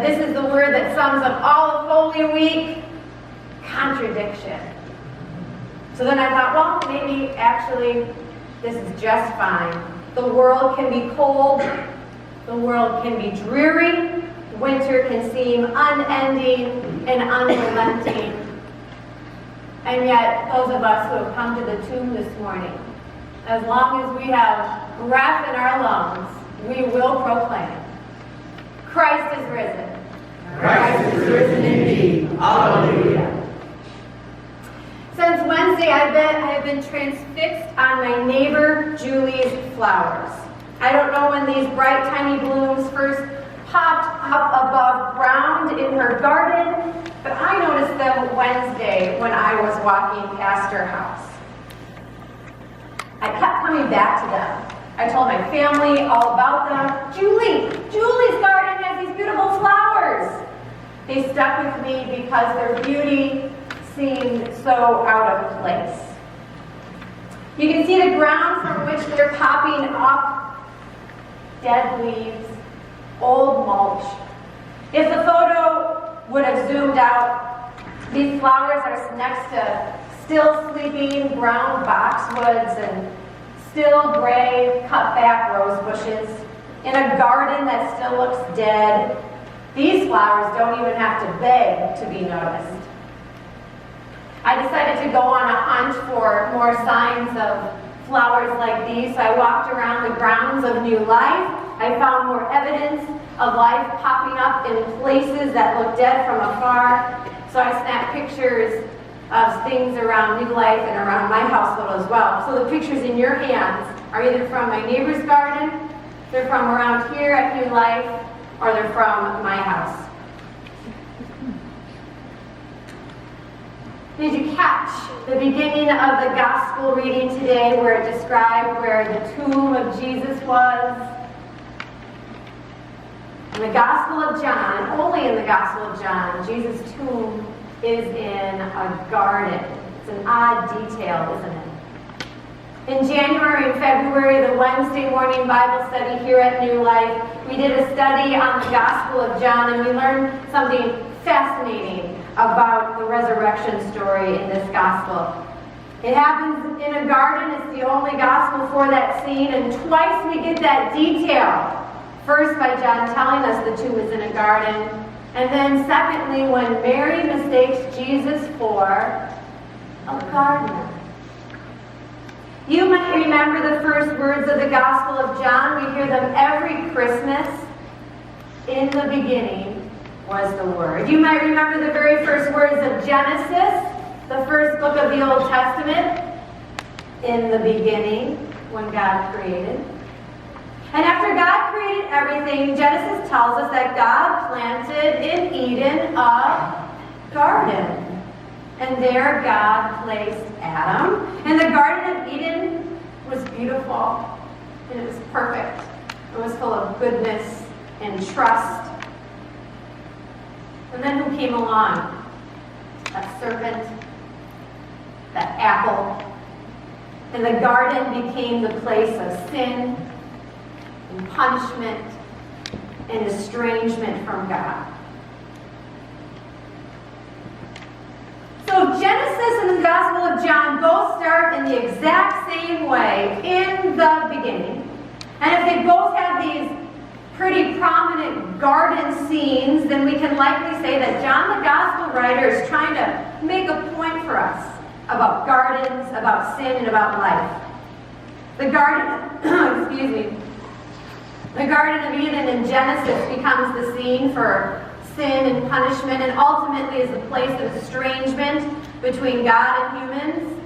This is the word that sums up all of Holy Week: contradiction. So then I thought, well, maybe actually this is just fine. The world can be cold. The world can be dreary. Winter can seem unending and unrelenting. And yet, those of us who have come to the tomb this morning, as long as we have breath in our lungs, we will proclaim, Christ is risen. Christ is risen indeed. Hallelujah. Since Wednesday, I have been transfixed on my neighbor Julie's flowers. I don't know when these bright, tiny blooms first popped up above ground in her garden, but I noticed them Wednesday when I was walking past her house. I kept coming back to them. I told my family all about them. Julie's garden has these beautiful flowers. They stuck with me because their beauty seemed so out of place. You can see the ground from which they're popping up: dead leaves, old mulch. If the photo would have zoomed out, these flowers are next to still sleeping brown boxwoods and still gray cut back rose bushes in a garden that still looks dead. These flowers don't even have to beg to be noticed. I decided to go on a hunt for more signs of flowers like these, so I walked around the grounds of New Life. I found more evidence of life popping up in places that look dead from afar. So I snapped pictures of things around New Life and around my household as well. So the pictures in your hands are either from my neighbor's garden, they're from around here at New Life, or they're from my house. Did you catch the beginning of the gospel reading today where it described where the tomb of Jesus was? In the Gospel of John, only in the Gospel of John, Jesus' tomb is in a garden. It's an odd detail, isn't it? In January and February, the Wednesday morning Bible study here at New Life, we did a study on the Gospel of John, and we learned something fascinating about the resurrection story in this Gospel. It happens in a garden. It's the only Gospel for that scene, and twice we get that detail. First, by John telling us the tomb is in a garden, and then secondly, when Mary mistakes Jesus for a gardener. You might remember the first words of the Gospel of John. We hear them every Christmas. In the beginning was the Word. You might remember the very first words of Genesis, the first book of the Old Testament. In the beginning, when God created. And after God created everything, Genesis tells us that God planted in Eden a garden. And there God placed Adam. And the Garden of Eden was beautiful. And it was perfect. It was full of goodness and trust. And then who came along? That serpent, that apple. And the garden became the place of sin and punishment and estrangement from God. So Genesis and the Gospel of John both start in the exact same way, in the beginning. And if they both have these pretty prominent garden scenes, then we can likely say that John the Gospel writer is trying to make a point for us about gardens, about sin, and about life. The garden, excuse me, the Garden of Eden in Genesis becomes the scene for sin and punishment, and ultimately is the place of estrangement between God and humans.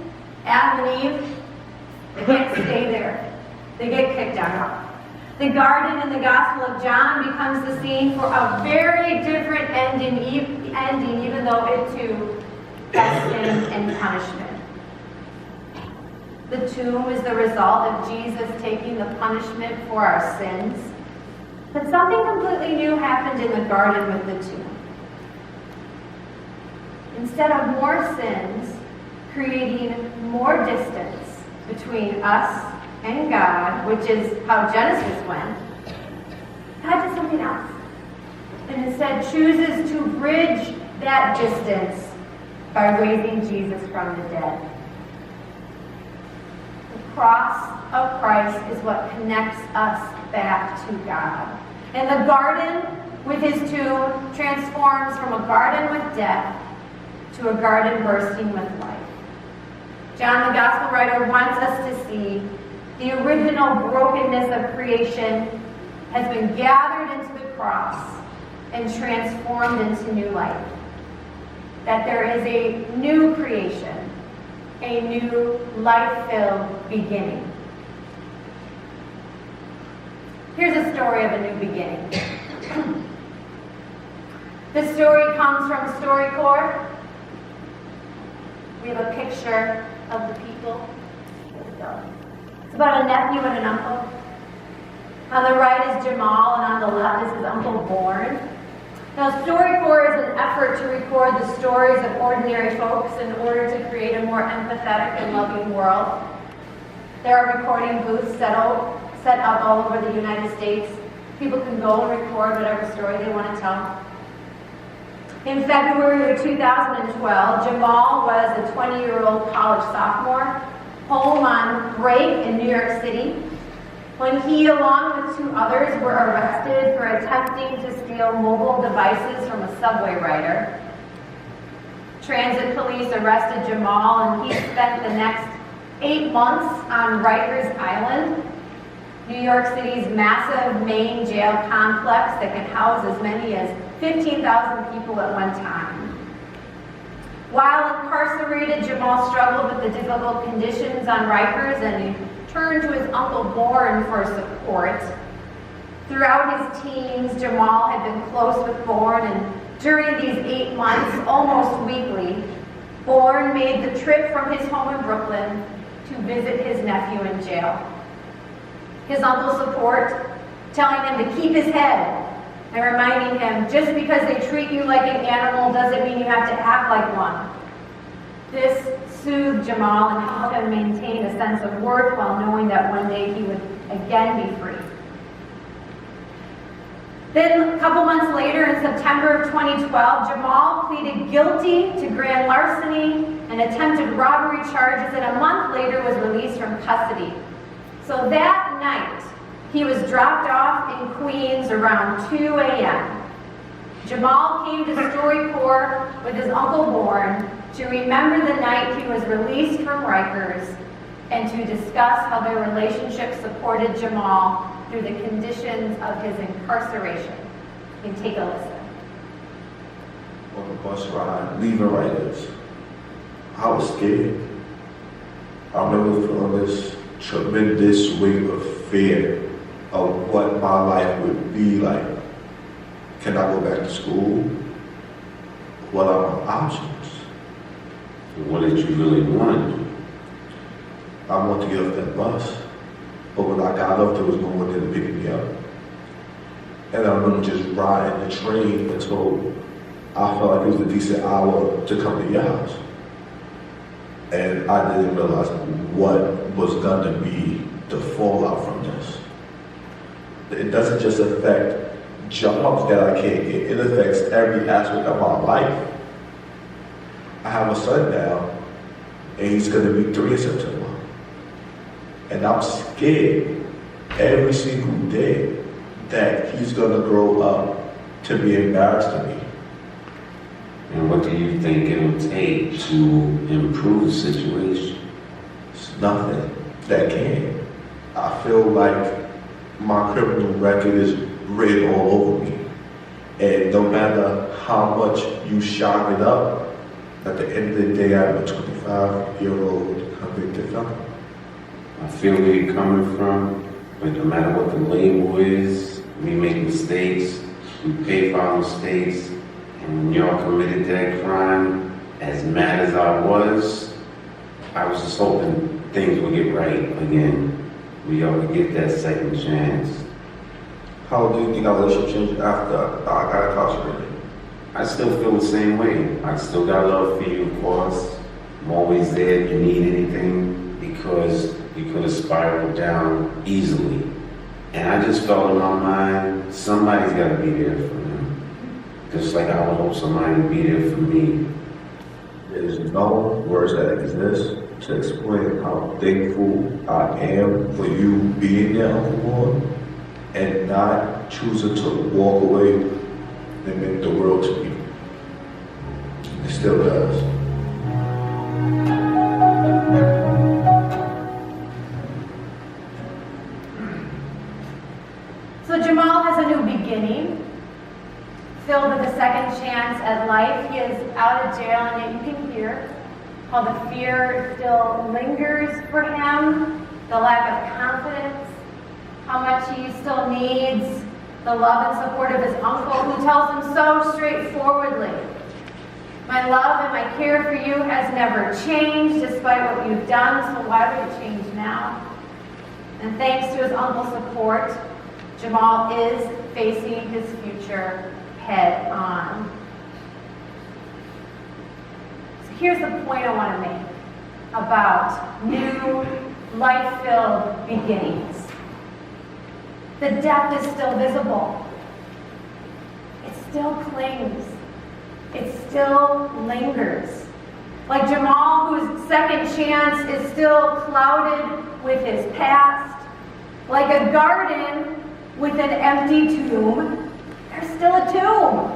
Adam and Eve, they can't stay there. They get kicked out. The garden in the Gospel of John becomes the scene for a very different ending, even though it too has sin and punishment. The tomb is the result of Jesus taking the punishment for our sins. But something completely new happened in the garden with the tomb. Instead of more sins creating more distance between us and God, which is how Genesis went, God did something else. and instead chooses to bridge that distance by raising Jesus from the dead. The cross of Christ is what connects us back to God. And the garden with his tomb transforms from a garden with death to a garden bursting with life. John, the gospel writer, wants us to see the original brokenness of creation has been gathered into the cross and transformed into new life. That there is a new creation, a new life-filled beginning. Here's a story of a new beginning. This story comes from StoryCorps. We have a picture of the people. It's about a nephew and an uncle. On the right is Jamal, and on the left is his uncle Born. Now, StoryCorps is an effort to record the stories of ordinary folks in order to create a more empathetic and loving world. There are recording booths set up all over the United States. People can go and record whatever story they want to tell. In February of 2012, Jamal was a 20-year-old college sophomore, home on break in New York City, when he, along with two others, were arrested for attempting to steal mobile devices from a subway rider. Transit police arrested Jamal, and he spent the next 8 months on Rikers Island, New York City's massive main jail complex that can house as many as 15,000 people at one time. While incarcerated, Jamal struggled with the difficult conditions on Rikers, and he turned to his uncle Born for support. Throughout his teens, Jamal had been close with Born, and during these 8 months, almost weekly, Born made the trip from his home in Brooklyn to visit his nephew in jail. His uncle's support, telling him to keep his head, and reminding him, just because they treat you like an animal doesn't mean you have to act like one. This soothed Jamal and helped him maintain a sense of worth while knowing that one day he would again be free. Then, a couple months later, in September of 2012, Jamal pleaded guilty to grand larceny and attempted robbery charges, and a month later was released from custody. So that night, he was dropped off in Queens around 2 a.m. Jamal came to StoryCorps with his uncle Born to remember the night he was released from Rikers and to discuss how their relationship supported Jamal through the conditions of his incarceration. You can take a listen. On the bus ride, leaving Rikers, I was scared. I remember feeling this tremendous weight of fear of what my life would be like. Can I go back to school? What are my options? What did you really want to do? I wanted to get off that bus, but when I got off, there was no one there to pick me up. And I remember just riding the train until I felt like it was a decent hour to come to your house. And I didn't realize what was going to be the fallout from this. It doesn't just affect jobs that I can't get, it affects every aspect of my life. I have a son now, and he's going to be 3 in September. And I'm scared every single day that he's going to grow up to be embarrassed to me. And what do you think it'll take to improve the situation? It's nothing that can. I feel like my criminal record is written all over me. And no matter how much you shine it up, at the end of the day, I'm a 25-year-old convicted felon. I feel where you're coming from, but no matter what the label is, we make mistakes, we pay for our mistakes, and when y'all committed that crime, as mad as I was just hoping things would get right again. We ought to get that second chance. How do you think our relationship changed after I got incarcerated? I still feel the same way. I still got love for you, of course. I'm always there if you need anything, because you could have spiraled down easily. And I just felt in my mind, somebody's got to be there for him. just like I would hope somebody would be there for me. There's no words that exist to explain how thankful I am for you being there, Uncle Lord, and not choosing to walk away and make the world to me. It still does. So Jamal has a new beginning, filled with a second chance at life. He is out of jail, and yet you can hear how the fear still lingers for him, the lack of confidence, how much he still needs the love and support of his uncle, who tells him so straightforwardly, "My love and my care for you has never changed despite what you've done, so why would it change now?" And thanks to his uncle's support, Jamal is facing his future head on. So here's the point I want to make about new, life-filled beginnings. The death is still visible. It still clings. It still lingers. Like Jamal, whose second chance is still clouded with his past. Like a garden with an empty tomb, there's still a tomb.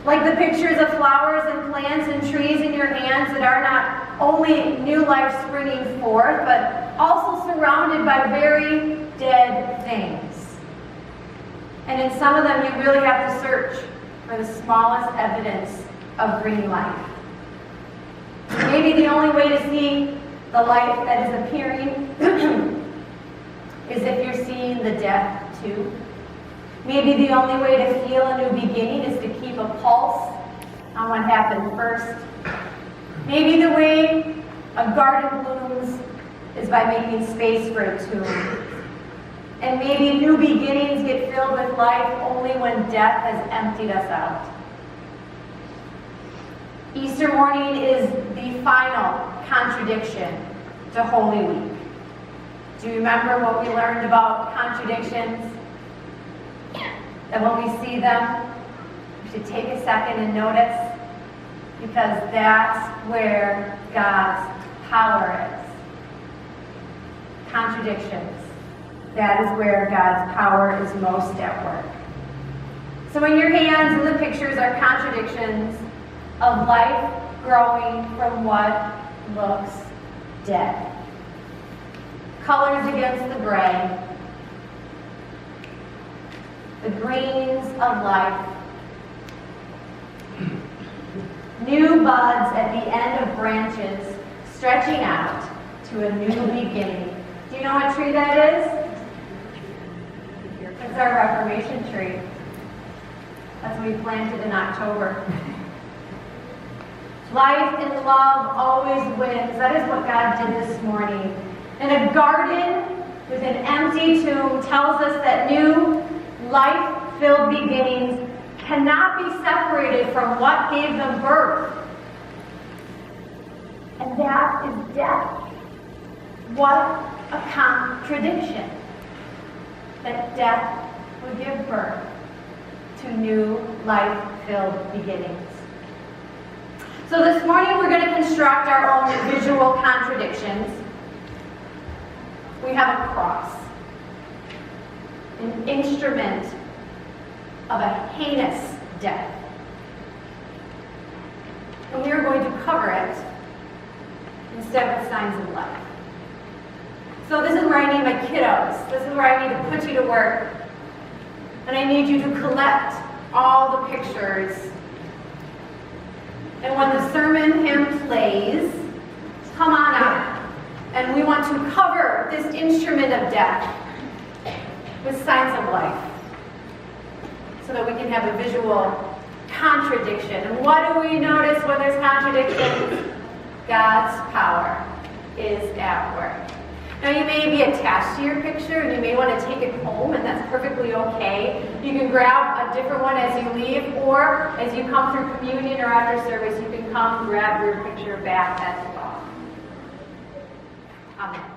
Like the pictures of flowers and plants and trees in your hands that are not only new life springing forth, but also surrounded by very dead things. And in some of them, you really have to search for the smallest evidence of green life. Maybe the only way to see the life that is appearing is if you're seeing the death too. Maybe the only way to feel a new beginning is to keep a pulse on what happened first. Maybe the way a garden blooms is by making space for a tomb. And maybe new beginnings get filled with life only when death has emptied us out. Easter morning is the final contradiction to Holy Week. Do you remember what we learned about contradictions? That when we see them, we should take a second and notice, because that's where God's power is. Contradictions. That is where God's power is most at work. So in your hands, in the pictures, are contradictions of life growing from what looks dead. Colors against the gray. The greens of life. New buds at the end of branches stretching out to a new beginning. Do you know what tree that is? It's our Reformation tree. That's what we planted in October. Life and love always wins. That is what God did this morning. And a garden with an empty tomb tells us that new, life-filled beginnings cannot be separated from what gave them birth. And that is death. What a contradiction. That death would give birth to new, life-filled beginnings. So this morning we're going to construct our own visual contradictions. We have a cross, an instrument of a heinous death. And we are going to cover it instead with signs of life. So this is where I need my kiddos. This is where I need to put you to work. And I need you to collect all the pictures. And when the sermon hymn plays, come on out. And we want to cover this instrument of death with signs of life, so that we can have a visual contradiction. And what do we notice when there's contradictions? God's power is at work. Now you may be attached to your picture and you may want to take it home, and that's perfectly okay. You can grab a different one as you leave, or as you come through communion or after service, you can come grab your picture back as well. Amen.